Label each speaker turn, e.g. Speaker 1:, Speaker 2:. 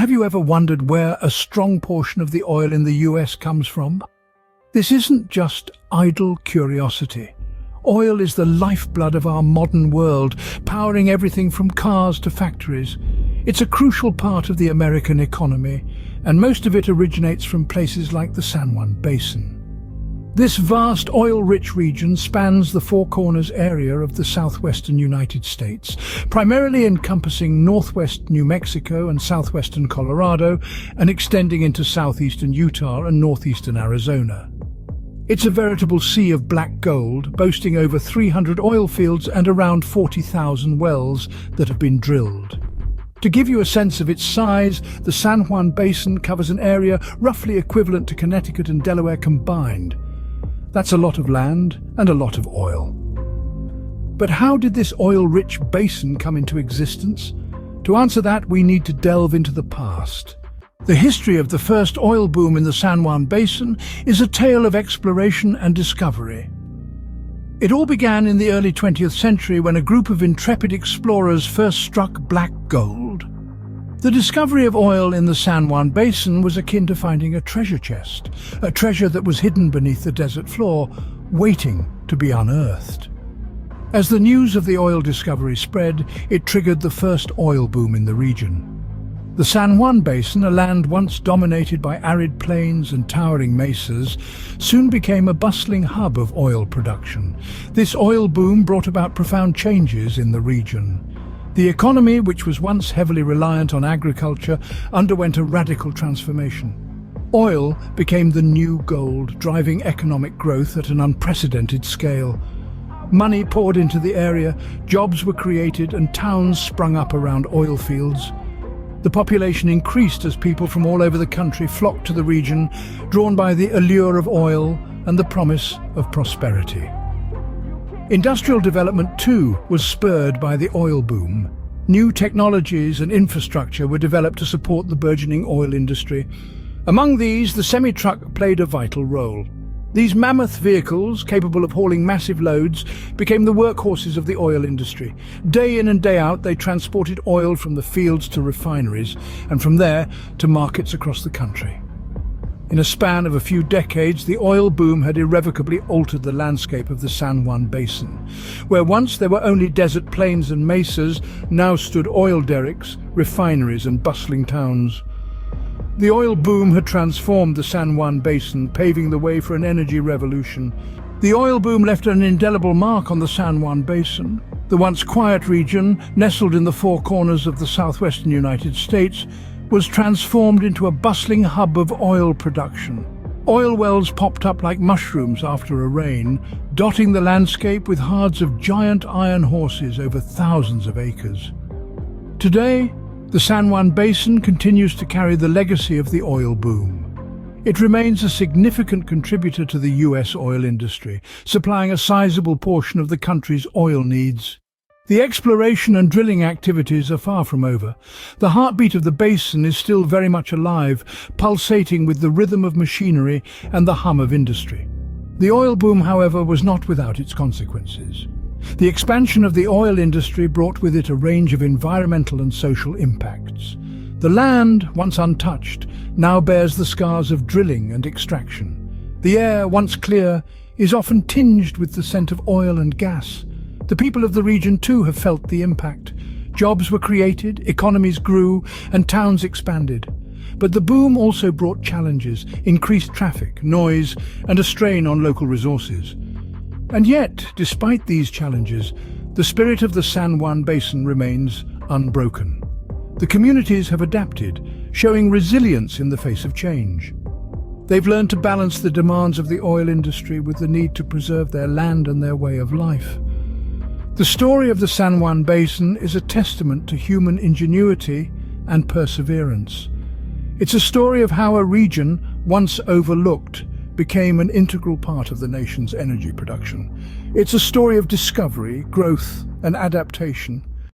Speaker 1: Have you ever wondered where a strong portion of the oil in the US comes from? This isn't just idle curiosity. Oil is the lifeblood of our modern world, powering everything from cars to factories. It's a crucial part of the American economy, and most of it originates from places like the San Juan Basin. This vast oil-rich region spans the Four Corners area of the southwestern United States, primarily encompassing northwest New Mexico and southwestern Colorado, and extending into southeastern Utah and northeastern Arizona. It's a veritable sea of black gold, boasting over 300 oil fields and around 40,000 wells that have been drilled. To give you a sense of its size, the San Juan Basin covers an area roughly equivalent to Connecticut and Delaware combined. That's a lot of land and a lot of oil. But how did this oil-rich basin come into existence? To answer that, we need to delve into the past. The history of the first oil boom in the San Juan Basin is a tale of exploration and discovery. It all began in the early 20th century when a group of intrepid explorers first struck black gold. The discovery of oil in the San Juan Basin was akin to finding a treasure chest, a treasure that was hidden beneath the desert floor, waiting to be unearthed. As the news of the oil discovery spread, it triggered the first oil boom in the region. The San Juan Basin, a land once dominated by arid plains and towering mesas, soon became a bustling hub of oil production. This oil boom brought about profound changes in the region. The economy, which was once heavily reliant on agriculture, underwent a radical transformation. Oil became the new gold, driving economic growth at an unprecedented scale. Money poured into the area, jobs were created, and towns sprung up around oil fields. The population increased as people from all over the country flocked to the region, drawn by the allure of oil and the promise of prosperity. Industrial development, too, was spurred by the oil boom. New technologies and infrastructure were developed to support the burgeoning oil industry. Among these, the semi-truck played a vital role. These mammoth vehicles, capable of hauling massive loads, became the workhorses of the oil industry. Day in and day out, they transported oil from the fields to refineries, and from there to markets across the country. In a span of a few decades, the oil boom had irrevocably altered the landscape of the San Juan Basin. Where once there were only desert plains and mesas, now stood oil derricks, refineries and bustling towns. The oil boom had transformed the San Juan Basin, paving the way for an energy revolution. The oil boom left an indelible mark on the San Juan Basin. The once quiet region, nestled in the Four Corners of the southwestern United States, was transformed into a bustling hub of oil production. Oil wells popped up like mushrooms after a rain, dotting the landscape with herds of giant iron horses over thousands of acres. Today, the San Juan Basin continues to carry the legacy of the oil boom. It remains a significant contributor to the US oil industry, supplying a sizable portion of the country's oil needs. The exploration and drilling activities are far from over. The heartbeat of the basin is still very much alive, pulsating with the rhythm of machinery and the hum of industry. The oil boom, however, was not without its consequences. The expansion of the oil industry brought with it a range of environmental and social impacts. The land, once untouched, now bears the scars of drilling and extraction. The air, once clear, is often tinged with the scent of oil and gas. The people of the region too have felt the impact. Jobs were created, economies grew, and towns expanded. But the boom also brought challenges, increased traffic, noise, and a strain on local resources. And yet, despite these challenges, the spirit of the San Juan Basin remains unbroken. The communities have adapted, showing resilience in the face of change. They've learned to balance the demands of the oil industry with the need to preserve their land and their way of life. The story of the San Juan Basin is a testament to human ingenuity and perseverance. It's a story of how a region, once overlooked, became an integral part of the nation's energy production. It's a story of discovery, growth, and adaptation,